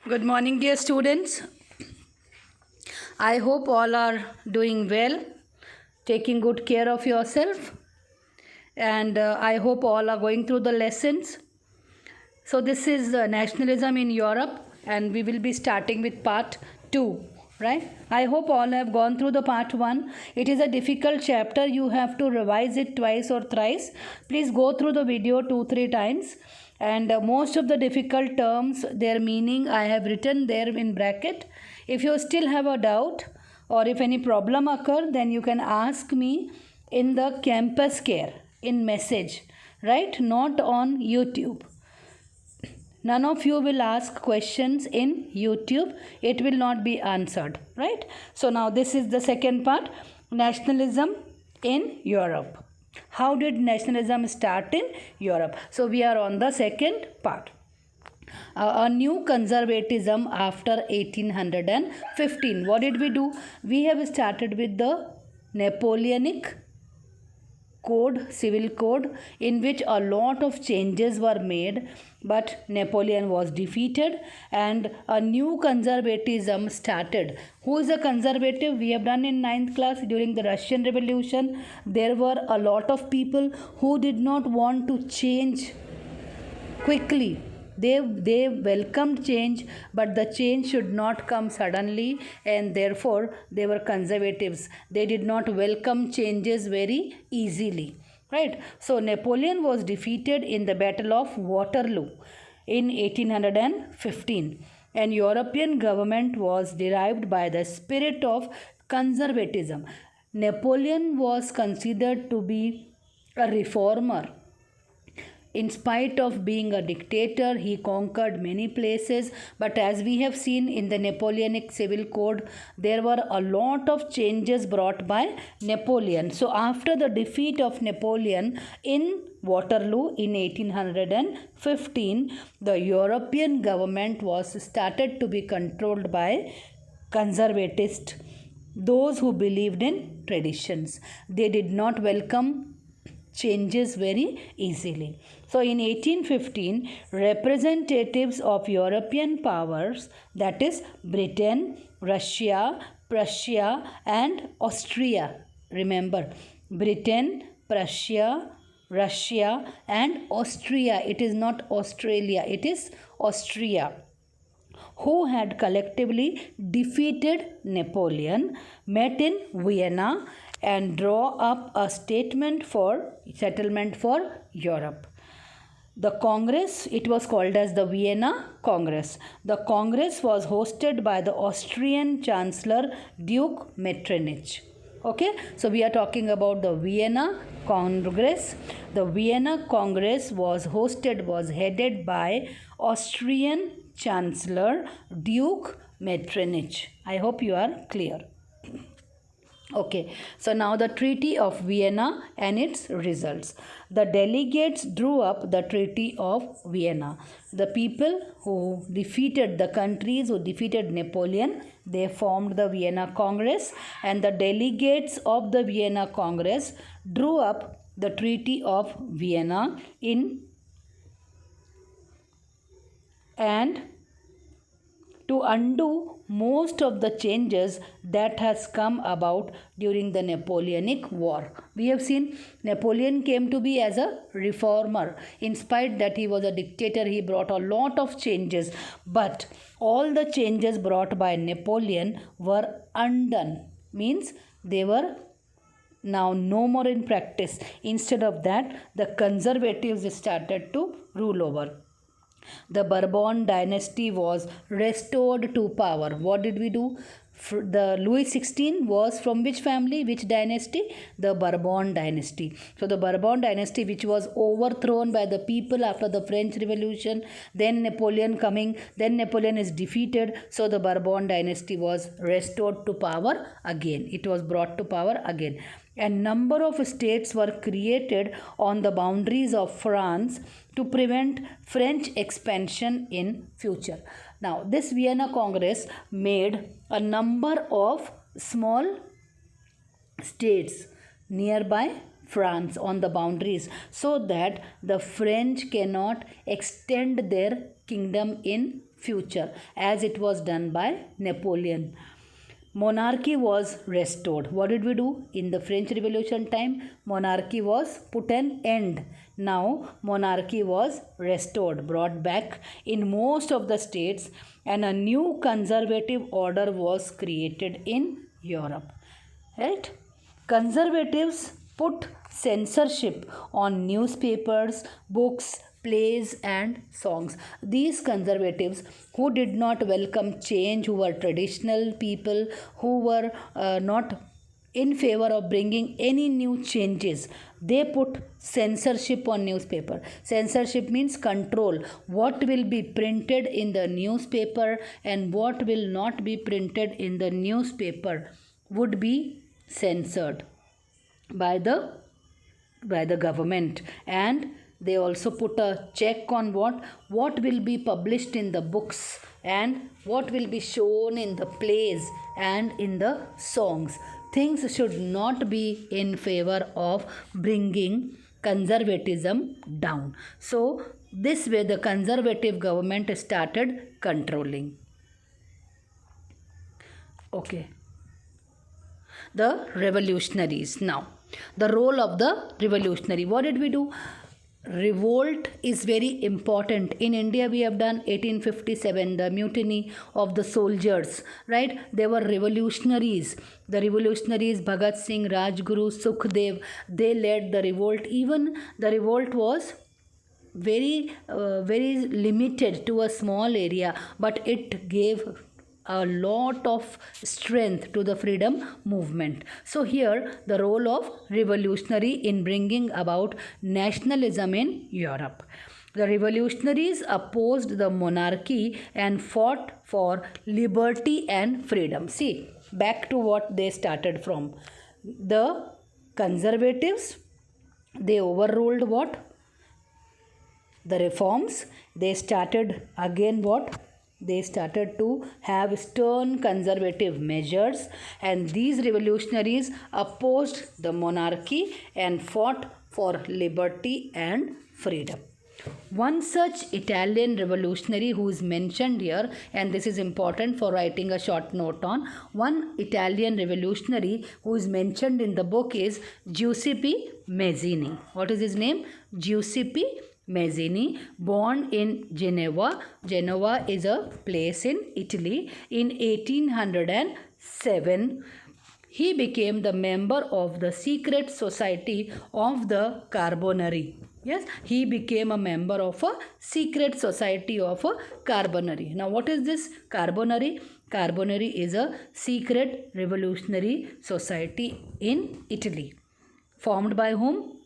Good morning, dear students. I hope all are doing well, taking good care of yourself, and I hope all are going through the lessons. So, this is nationalism in Europe, and we will be starting with part 2. Right? I hope all have gone through the part 1. It is a difficult chapter. You have to revise it twice or thrice. Please go through the video 2-3 times. And most of the difficult terms, their meaning I have written there in bracket. If you still have a doubt or if any problem occur, then you can ask me in the campus care in message, right? Not on YouTube. None of you will ask questions in YouTube. It will not be answered, right? So now this is the second part, nationalism in Europe. How did nationalism start in Europe? So we are on the second part. A new conservatism after 1815. What did we do? We have started with the Napoleonic code, civil code, in which a lot of changes were made, but Napoleon was defeated and a new conservatism started. Who is a conservative? We have done in 9th class during the Russian Revolution. There were a lot of people who did not want to change quickly. They welcomed change, but the change should not come suddenly, and therefore they were conservatives. They did not welcome changes very easily. Right? So Napoleon was defeated in the Battle of Waterloo in 1815, and European government was derived by the spirit of conservatism. Napoleon was considered to be a reformer. In spite of being a dictator, he conquered many places. But as we have seen in the Napoleonic Civil Code, there were a lot of changes brought by Napoleon. So after the defeat of Napoleon in Waterloo in 1815, the European government was started to be controlled by conservatists, those who believed in traditions. They did not welcome changes very easily. So in 1815, representatives of European powers, that is Britain, Russia, Prussia and Austria. Remember, Britain, Prussia, Russia and Austria. It is not Australia, it is Austria, who had collectively defeated Napoleon, met in Vienna and draw up a statement for settlement for Europe. The Congress, it was called as the Vienna Congress. The Congress was hosted by the Austrian Chancellor Duke Metternich. Okay, so we are talking about the Vienna Congress. The Vienna Congress was headed by Austrian Chancellor Duke Metternich. I hope you are clear. Okay, so now the Treaty of Vienna and its results. The delegates drew up the Treaty of Vienna. The people who defeated, the countries who defeated Napoleon, they formed the Vienna Congress, and the delegates of the Vienna Congress drew up the Treaty of Vienna and to undo most of the changes that has come about during the Napoleonic War. We have seen Napoleon came to be as a reformer. In spite that he was a dictator, he brought a lot of changes. But all the changes brought by Napoleon were undone. Means they were now no more in practice. Instead of that, the conservatives started to rule over. The Bourbon dynasty was restored to power. What did we do? The Louis XVI was from which family, which dynasty? The Bourbon dynasty. So the Bourbon dynasty, which was overthrown by the people after the French Revolution, then Napoleon coming, then Napoleon is defeated. So the Bourbon dynasty was restored to power again. It was brought to power again. A number of states were created on the boundaries of France to prevent French expansion in future. Now, this Vienna Congress made a number of small states nearby France on the boundaries so that the French cannot extend their kingdom in future as it was done by Napoleon. Monarchy was restored. What did we do? In the French Revolution time, monarchy was put an end. Now, monarchy was restored, brought back in most of the states, and a new conservative order was created in Europe. Right? Conservatives put censorship on newspapers, books, plays, and songs. These conservatives who did not welcome change, who were traditional people, who were not in favor of bringing any new changes, they put censorship on newspaper. Censorship means control. What will be printed in the newspaper and what will not be printed in the newspaper would be censored by the government. And they also put a check on what will be published in the books and what will be shown in the plays and in the songs. Things should not be in favor of bringing conservatism down. So this way the conservative government started controlling. Okay. The revolutionaries. Now, the role of the revolutionary. What did we do? Revolt is very important. In India, we have done 1857, the mutiny of the soldiers, right? They were revolutionaries. The revolutionaries, Bhagat Singh, Rajguru, Sukhdev, they led the revolt. Even the revolt was very limited to a small area, but it gave a lot of strength to the freedom movement. So here the role of revolutionary in bringing about nationalism in Europe. The revolutionaries opposed the monarchy and fought for liberty and freedom. See, back to what they started from. The conservatives, they overruled what? The reforms. They started again what? They started to have stern conservative measures, and these revolutionaries opposed the monarchy and fought for liberty and freedom. One such Italian revolutionary who is mentioned here, and this is important for writing a short note on, one Italian revolutionary who is mentioned in the book is Giuseppe Mazzini. What is his name? Giuseppe Mazzini, born in Genoa. Genoa is a place in Italy. In 1807, he became the member of the secret society of the Carbonari. Yes, he became a member of a secret society of a Carbonari. Now, what is this Carbonari? Carbonari is a secret revolutionary society in Italy. Formed by whom?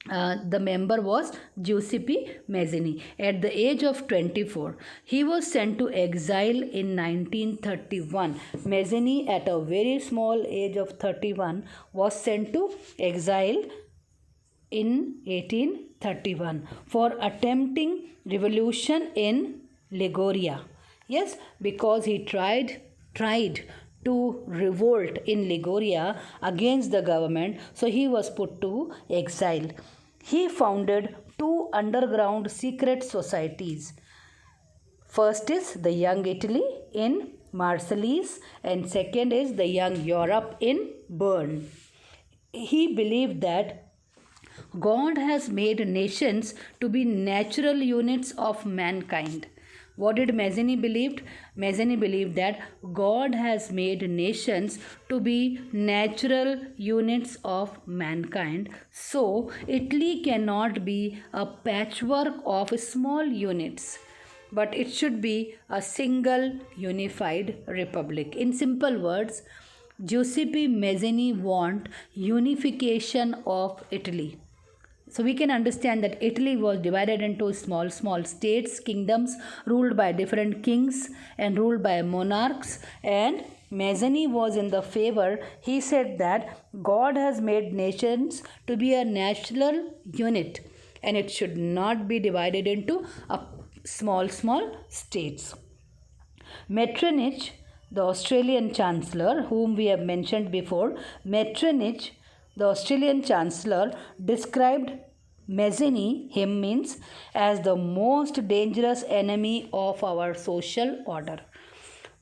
The member was Giuseppe Mazzini. At the age of 24, he was sent to exile in 1931. Mazzini, at a very small age of 31, was sent to exile in 1831 for attempting revolution in Liguria. Yes, because he tried to revolt in Liguria against the government, so he was put to exile. He founded two underground secret societies. First is the Young Italy in Marseilles, and second is the Young Europe in Bern. He believed that God has made nations to be natural units of mankind. What did Mazzini believed? Mazzini believed that God has made nations to be natural units of mankind. So, Italy cannot be a patchwork of small units, but it should be a single unified republic. In simple words, Giuseppe Mazzini want unification of Italy. So we can understand that Italy was divided into small states, kingdoms ruled by different kings and ruled by monarchs, and Mazzini was in the favor. He said that God has made nations to be a natural unit and it should not be divided into a small states. Metternich, the Australian chancellor whom we have mentioned before, Metternich the Australian Chancellor, described Mazzini, him means, as the most dangerous enemy of our social order.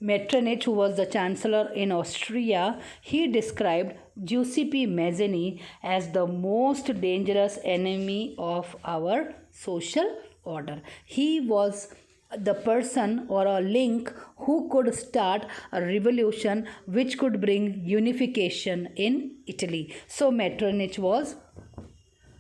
Metternich, who was the Chancellor in Austria, he described Giuseppe Mazzini as the most dangerous enemy of our social order. He was the person or a link who could start a revolution which could bring unification in Italy. So Metternich was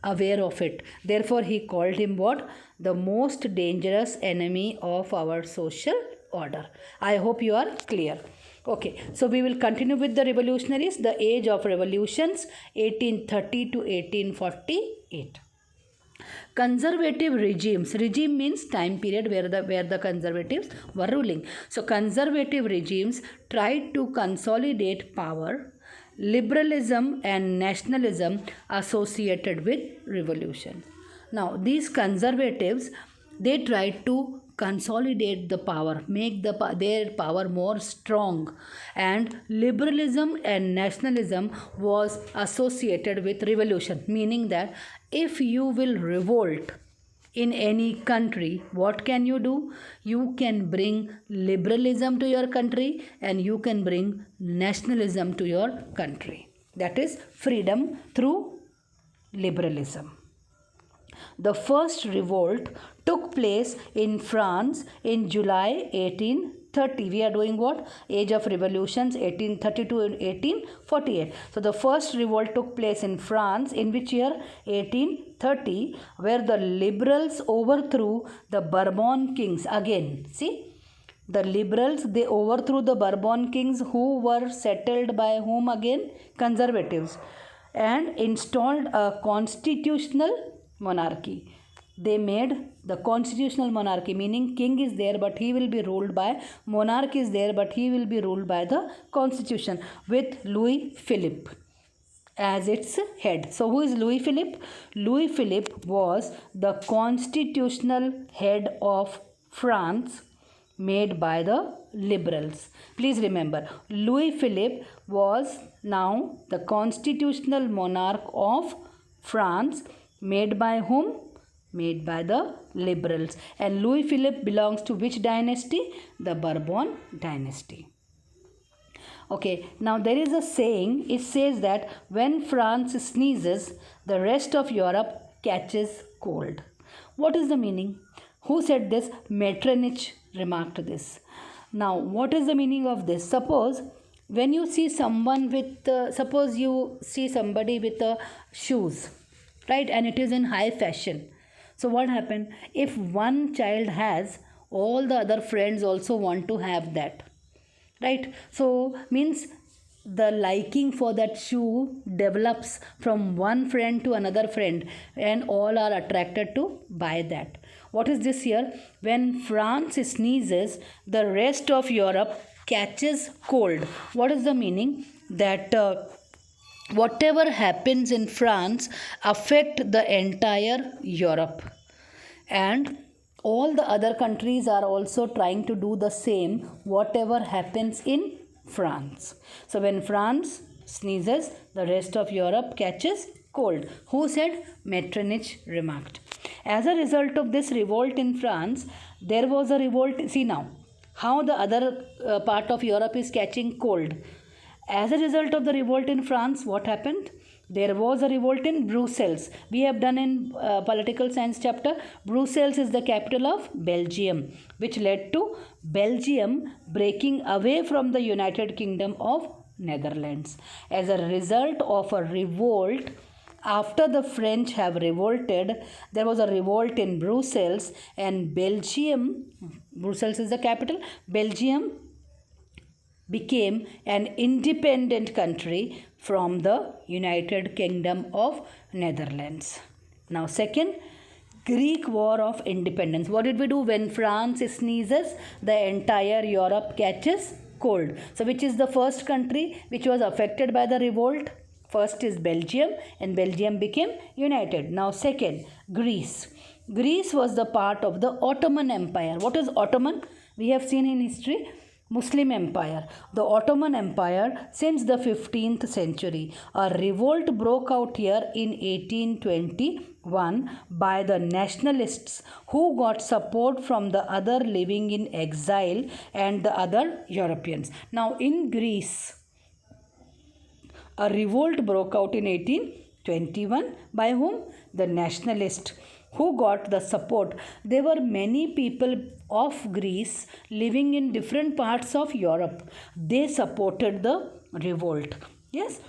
aware of it. Therefore, he called him what? The most dangerous enemy of our social order. I hope you are clear. Okay, so we will continue with the revolutionaries, the age of revolutions, 1830 to 1848. Conservative regimes. Regime means time period where the conservatives were ruling. So conservative regimes tried to consolidate power. Liberalism and nationalism associated with revolution. Now these conservatives, they tried to consolidate the power, make their power more strong, and liberalism and nationalism was associated with revolution, meaning that if you will revolt in any country, what can you do? You can bring liberalism to your country and you can bring nationalism to your country. That is freedom through liberalism. The first revolt took place in France in July 1830. We are doing what? Age of revolutions 1830 to 1848. So the first revolt took place in France in which year? 1830, where the liberals overthrew the Bourbon kings. Again, see? The liberals, they overthrew the Bourbon kings who were settled by whom again? Conservatives. And installed a constitutional monarchy. They made the constitutional monarchy, meaning king is there but he will be ruled by, monarch is there but he will be ruled by the constitution, with Louis Philippe as its head. So who is Louis Philippe? Louis Philippe was the constitutional head of France made by the liberals. Please remember, Louis Philippe was now the constitutional monarch of France, made by whom? Made by the liberals. And Louis Philippe belongs to which dynasty? The Bourbon dynasty. Okay, now there is a saying, it says that when France sneezes, the rest of Europe catches cold. What is the meaning? Who said this? Metternich remarked this. Now, what is the meaning of this? Suppose when you see someone with, suppose you see somebody with shoes, right, and it is in high fashion. So what happened? If one child has, all the other friends also want to have that, right? So means the liking for that shoe develops from one friend to another friend and all are attracted to buy that. What is this here? When France sneezes, the rest of Europe catches cold. What is the meaning? That whatever happens in France affect the entire Europe, and all the other countries are also trying to do the same whatever happens in France. So when France sneezes, the rest of Europe catches cold. Who said? Metternich remarked. As a result of this revolt in France, there was a revolt. See now how the other part of Europe is catching cold. As a result of the revolt in France, what happened? There was a revolt in Brussels. We have done in political science chapter. Brussels is the capital of Belgium, which led to Belgium breaking away from the United Kingdom of Netherlands. As a result of a revolt, after the French have revolted, there was a revolt in Brussels, and Belgium, Brussels is the capital, Belgium became an independent country from the United Kingdom of Netherlands. Now second, Greek War of Independence. What did we do? When France sneezes, the entire Europe catches cold. So which is the first country which was affected by the revolt? First is Belgium, and Belgium became united. Now second, Greece. Greece was the part of the Ottoman Empire. What is Ottoman? We have seen in history. Muslim Empire, the Ottoman Empire since the 15th century. A revolt broke out here in 1821 by the nationalists who got support from the other living in exile and the other Europeans. Now in Greece, a revolt broke out in 1821 by whom? The nationalists who got the support. There were many people of Greece living in different parts of Europe. They supported the revolt. Yes.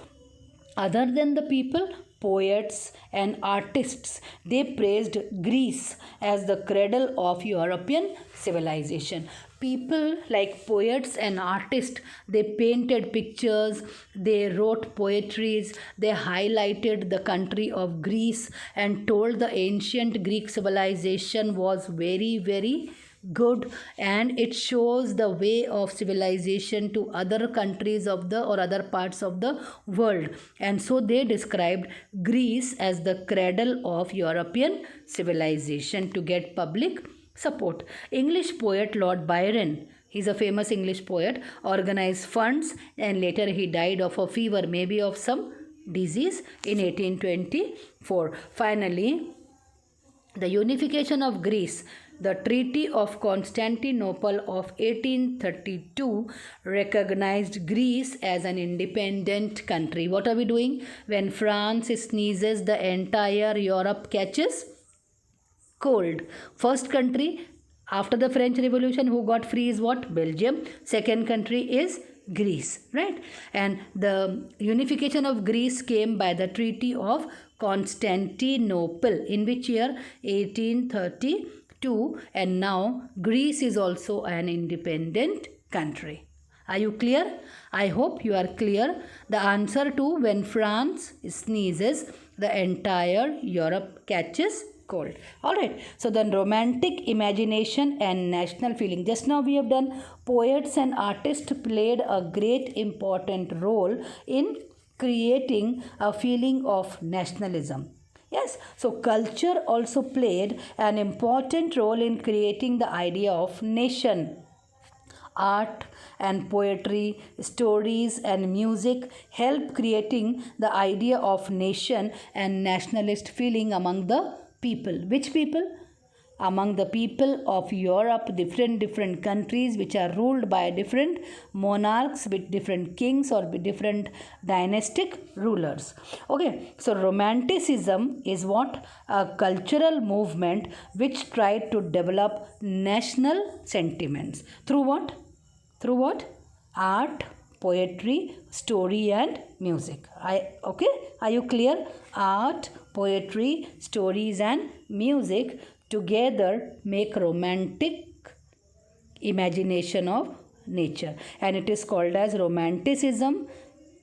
Other than the people, poets and artists, they praised Greece as the cradle of European civilization. People like poets and artists, they painted pictures, they wrote poetries, they highlighted the country of Greece and told the ancient Greek civilization was very, very good, and it shows the way of civilization to other countries of the or other parts of the world. And so they described Greece as the cradle of European civilization to get public support. English poet Lord Byron, he's a famous English poet, organized funds and later he died of a fever, maybe of some disease, in 1824. Finally, the unification of Greece. The Treaty of Constantinople of 1832 recognized Greece as an independent country. What are we doing? When France sneezes, the entire Europe catches cold. First country after the French Revolution who got free is what? Belgium. Second country is Greece, right? And the unification of Greece came by the Treaty of Constantinople. In which year? 1832. And now Greece is also an independent country. Are you clear? I hope you are clear. The answer to when France sneezes, the entire Europe catches cold. Alright, so then romantic imagination and national feeling. Just now we have done poets and artists played a great important role in creating a feeling of nationalism. Yes, so culture also played an important role in creating the idea of nation. Art and poetry, stories and music help creating the idea of nation and nationalist feeling among the people. Which people? Among the people of Europe, different countries which are ruled by different monarchs with different kings or with different dynastic rulers. Okay, so romanticism is what? A cultural movement which tried to develop national sentiments. Through what? Through what? Art, poetry, story and music. Okay? Are you clear? Art, poetry, stories and music together make romantic imagination of nature, and it is called as romanticism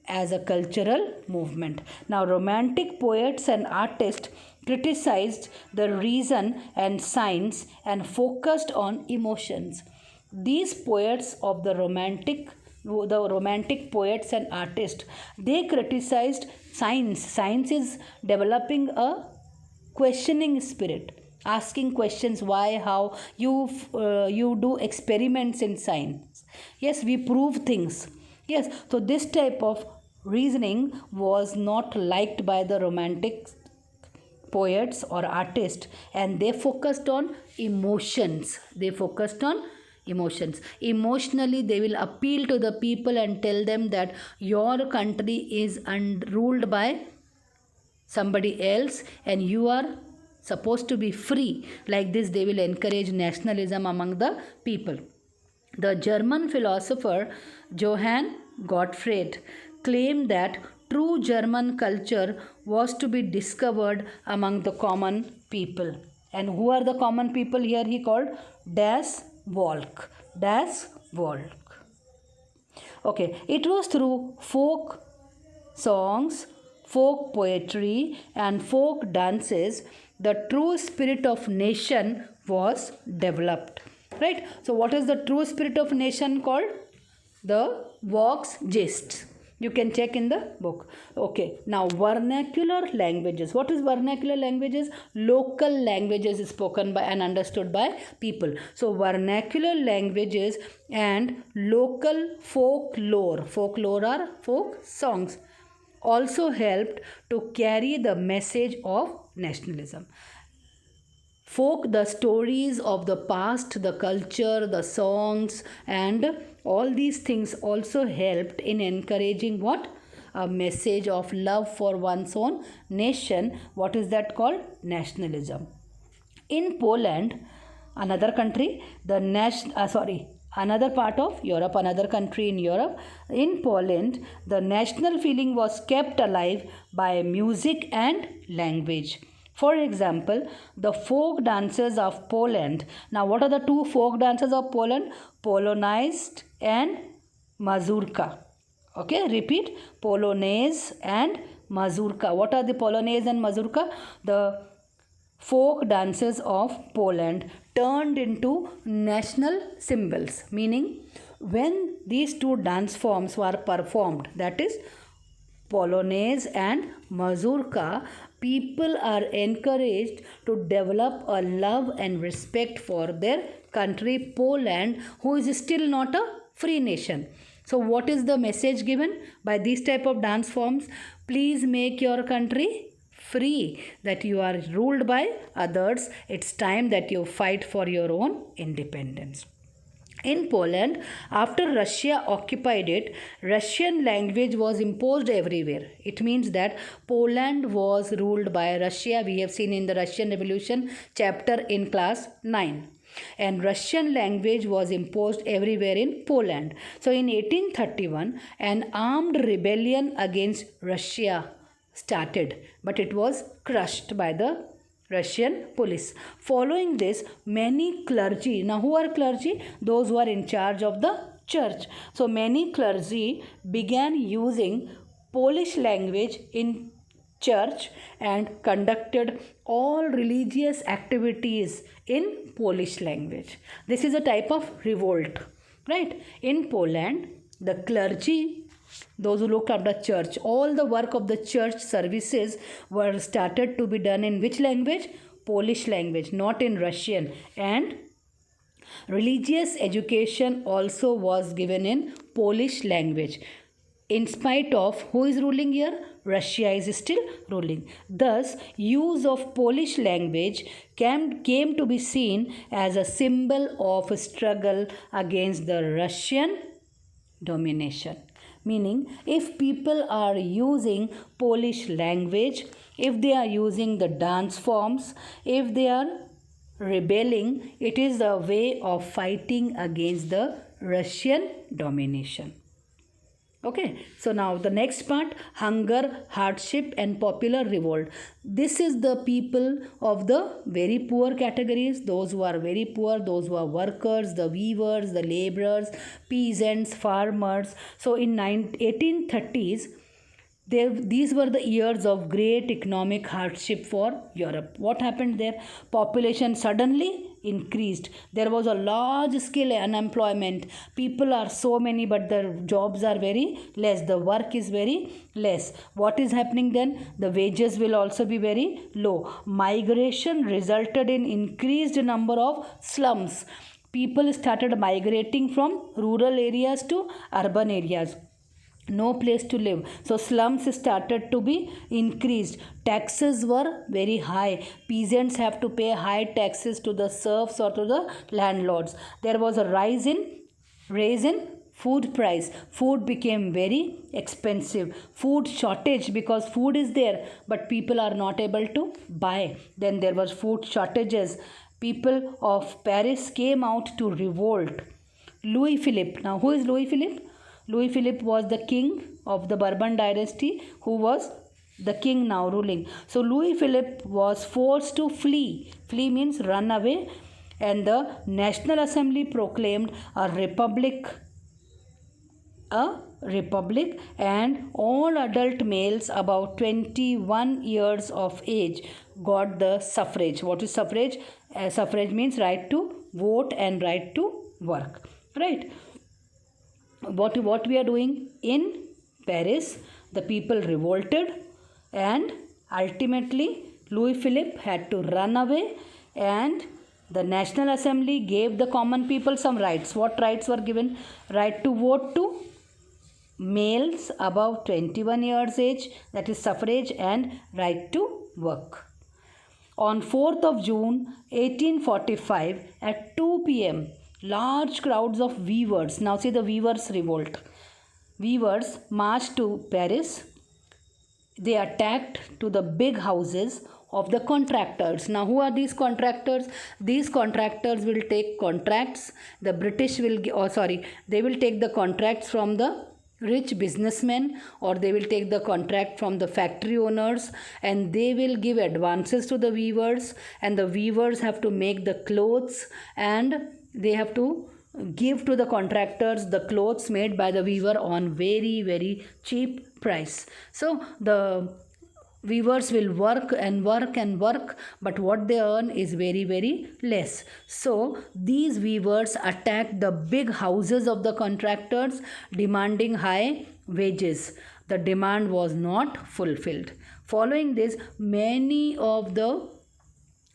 as a cultural movement. Now romantic poets and artists criticized the reason and science and focused on emotions. These poets of the romantic poets and artists, they criticized science. Science is developing a questioning spirit, asking questions, why, how. You do experiments in science. Yes, we prove things. Yes, so this type of reasoning was not liked by the romantic poets or artists, and they focused on emotions. Emotionally, they will appeal to the people and tell them that your country is ruled by somebody else and you are supposed to be free. Like this, they will encourage nationalism among the people. The German philosopher Johann Gottfried claimed that true German culture was to be discovered among the common people. And who are the common people here? He called Das Volk. Das Volk. Okay, it was through folk songs, folk poetry and folk dances the true spirit of nation was developed. Right? So what is the true spirit of nation called? The Volksgeist. You can check in the book. Okay, now vernacular languages. What is vernacular languages? Local languages spoken by and understood by people. So vernacular languages and local folklore. Folklore are folk songs, also helped to carry the message of nationalism. Folk, the stories of the past, the culture, the songs, and all these things also helped in encouraging what? A message of love for one's own nation. What is that called? Nationalism. In Poland, another country, another part of Europe, another country in Europe, in Poland, the national feeling was kept alive by music and language. For example, the folk dances of Poland. Now, what are the two folk dances of Poland? Polonized and mazurka. Okay, repeat. Polonaise and mazurka. What are the Polonaise and mazurka? The folk dances of Poland turned into national symbols, meaning when these two dance forms were performed, that is Polonaise and mazurka, people are encouraged to develop a love and respect for their country Poland, who is still not a free nation. So what is the message given by these type of dance forms? Please make your country free, that you are ruled by others. It's time that you fight for your own independence. In Poland, after Russia occupied it, Russian language was imposed everywhere. It means that Poland was ruled by Russia. We have seen in the Russian Revolution chapter in class 9. And Russian language was imposed everywhere in Poland. So in 1831, an armed rebellion against Russia started, but it was crushed by the Russian police. Following this, many clergy, now who are clergy? Those who are in charge of the church. So many clergy began using Polish language in church and conducted all religious activities in Polish language. This is a type of revolt, right? In Poland, the clergy, those who looked after the church, all the work of the church services were started to be done in which language? Polish language, not in Russian. And religious education also was given in Polish language. In spite of who is ruling here? Russia is still ruling. Thus, use of Polish language came to be seen as a symbol of struggle against the Russian domination. Meaning, if people are using Polish language, if they are using the dance forms, if they are rebelling, it is a way of fighting against the Russian domination. Okay, so now the next part, hunger, hardship and popular revolt. This is the people of the very poor categories, those who are very poor, those who are workers, the weavers, the laborers, peasants, farmers. So in 1830s, these were the years of great economic hardship for Europe. What happened there? Population suddenly increased. There was a large scale unemployment. People are so many, but the jobs are very less. The work is very less. What is happening then? The wages will also be very low. Migration resulted in increased number of slums. People started migrating from rural areas to urban areas. No place to live, so slums started to be increased. Taxes were very high. Peasants have to pay high taxes to the serfs or to the landlords. There was a raise in food price. Food became very expensive. Food shortage, because food is there but people are not able to buy. Then there was food shortages. People of Paris came out to revolt. Louis Philippe. Now who is Louis Philippe? Louis Philippe was the king of the Bourbon dynasty, who was the king now ruling. So Louis Philippe was forced to flee. Flee means run away. And the National Assembly proclaimed a republic, and all adult males about 21 years of age got the suffrage. What is suffrage? Suffrage means right to vote and right to work, right? What we are doing in Paris, the people revolted, and ultimately Louis Philippe had to run away, and the National Assembly gave the common people some rights. What rights were given? Right to vote to males above 21 years age, that is suffrage, and right to work. On 4th of June 1845 at 2 p.m., large crowds of weavers, now see the weavers' revolt, weavers marched to Paris. They attacked to the big houses of the contractors. Now, who are these contractors? These contractors will take contracts. The British will, they will take the contracts from the rich businessmen, or they will take the contract from the factory owners, and they will give advances to the weavers, and the weavers have to make the clothes, and they have to give to the contractors the clothes made by the weaver on very, very cheap price. So the weavers will work and work and work, but what they earn is very, very less. So these weavers attacked the big houses of the contractors, demanding high wages. The demand was not fulfilled. Following this, many of the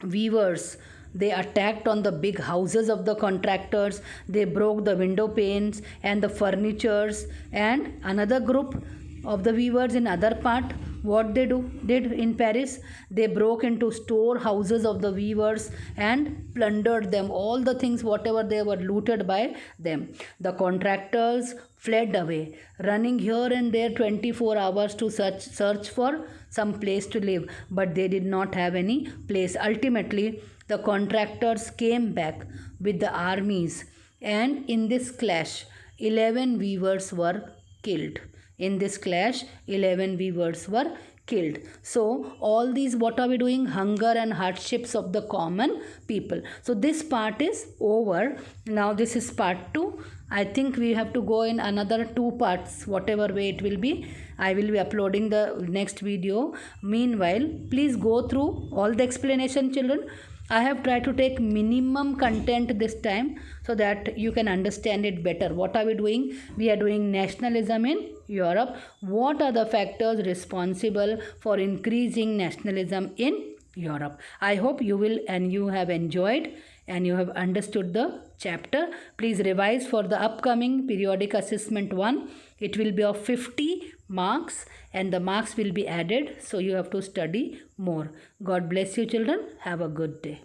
weavers, they attacked on the big houses of the contractors. They broke the window panes and the furnitures. And another group of the weavers in other part, what they did in Paris, they broke into storehouses of the weavers and plundered them, all the things whatever they were looted by them. The contractors fled away, running here and there 24 hours to search for some place to live, but they did not have any place. Ultimately, the contractors came back with the armies, and in this clash 11 weavers were killed. In this clash 11 weavers were killed. So all these, what are we doing? Hunger and hardships of the common people. So this part is over. Now this is part 2. I think we have to go in another 2 parts, whatever way it will be. I will be uploading the next video. Meanwhile, please go through all the explanation, children. I have tried to take minimum content this time so that you can understand it better. What are we doing? We are doing nationalism in Europe. What are the factors responsible for increasing nationalism in Europe? I hope you will and you have enjoyed and you have understood the chapter. Please revise for the upcoming periodic assessment 1. It will be of 50 marks and the marks will be added. So you have to study more. God bless you, children. Have a good day.